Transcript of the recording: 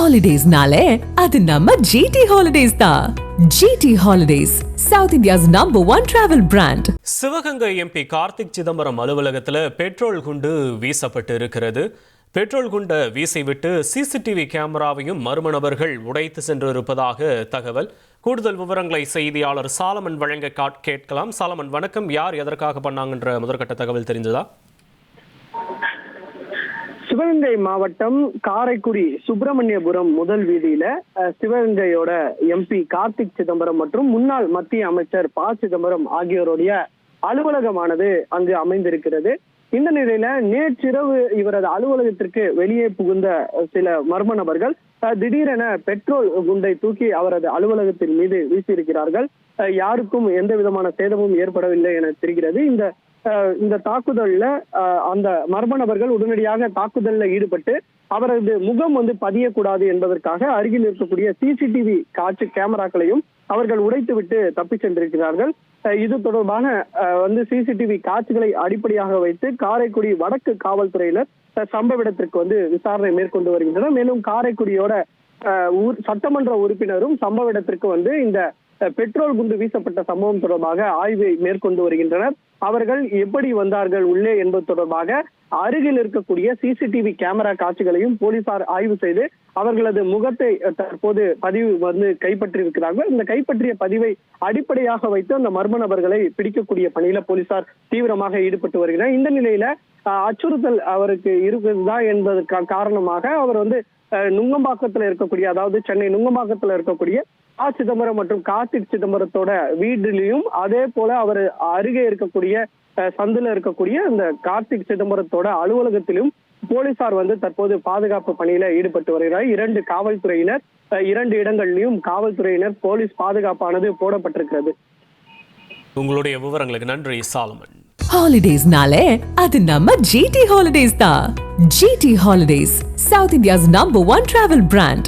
Holidays-nale, அது நம்ம GT Holidays தான். GT Holidays, South India's #1 travel brand. Sivaganga MP Karthik Chidambaram அலுவலகத்தில் பெட்ரோல் குண்டு வீசப்பட்டு இருக்கிறது. பெட்ரோல் குண்டை வீசிவிட்டு சிசிடிவி கேமராவையும் மர்ம நபர்கள் உடைத்து சென்றிருப்பதாக தகவல். கூடுதல் விவரங்களை செய்தியாளர் சாலமன் வழங்க கேட்கலாம். சாலமன், வணக்கம். யார் எதற்காக பண்ணாங்கன்ற முதற்கட்ட தகவல் தெரிஞ்சதா? சிவகங்கை மாவட்டம் காரைக்குடி சுப்பிரமணியபுரம் முதல் வீதியில சிவகங்கையோட எம்பி கார்த்திக் சிதம்பரம் மற்றும் முன்னாள் மத்திய அமைச்சர் ப சிதம்பரம் ஆகியோருடைய அலுவலகமானது அங்கு அமைந்திருக்கிறது. இந்த நிலையில நேற்றிரவு இவரது அலுவலகத்திற்கு வெளியே புகுந்த சில மர்ம நபர்கள் திடீரென பெட்ரோல் குண்டை தூக்கி அவரது அலுவலகத்தின் மீது வீசியிருக்கிறார்கள். யாருக்கும் எந்த விதமான சேதமும் ஏற்படவில்லை என தெரிகிறது. இந்த தாக்குதல்ல அந்த மர்ம நபர்கள் உடனடியாக தாக்குதல்ல ஈடுபட்டு அவரது முகம் பதியக்கூடாது என்பதற்காக அருகில் இருக்கக்கூடிய சிசிடிவி காட்சி கேமராக்களையும் அவர்கள் உடைத்து விட்டு தப்பி சென்றிருக்கிறார்கள். இது தொடர்பான சிசிடிவி காட்சிகளை அடிப்படையாக வைத்து காரைக்குடி வடக்கு காவல்துறையினர் சம்பவ இடத்திற்கு விசாரணை மேற்கொண்டு வருகின்றனர். மேலும் காரைக்குடியோட சட்டமன்ற உறுப்பினரும் சம்பவ இடத்திற்கு இந்த பெட்ரோல் குண்டு வீசப்பட்ட சம்பவம் தொடர்பாக ஆய்வை மேற்கொண்டு வருகின்றனர். அவர்கள் எப்படி வந்தார்கள் உள்ளே என்பது தொடர்பாக அருகில் இருக்கக்கூடிய சிசிடிவி கேமரா காட்சிகளையும் போலீசார் ஆய்வு செய்து அவர்களது முகத்தை தற்போது பதிவு கைப்பற்றியிருக்கிறார்கள். இந்த கைப்பற்றிய பதிவை அடிப்படையாக வைத்து அந்த மர்ம நபர்களை பிடிக்கக்கூடிய பணியில போலீசார் தீவிரமாக ஈடுபட்டு வருகிறார். இந்த நிலையில அச்சுறுத்தல் அவருக்கு இருக்குதா என்பதற்கு காரணமாக அவர் நுங்கம்பாக்கத்துல இருக்கக்கூடிய, அதாவது சென்னை நுங்கம்பாக்கத்துல இருக்கக்கூடிய ப சிதம்பரம் மற்றும் கார்த்திக் சிதம்பரத்தோட வீட்டிலையும் அதே போல அவர் அருகே இருக்கக்கூடிய சந்தில இருக்கக்கூடிய இந்த கார்த்திக் சிதம்பரத்தோட அலுவலகத்திலும் போலீசார் தற்போது பாதுகாப்பு பணியில ஈடுபட்டு வருகிறார். 2 காவல்துறையினர் 2 இடங்களிலும் காவல்துறையினர் போலீஸ் பாதுகாப்பானது போடப்பட்டிருக்கிறது. உங்களுடைய விவரங்களுக்கு நன்றி சாலமன். Holidays-nale, அது நம்ம GT Holidays தான். GT Holidays, South India's #1 travel brand.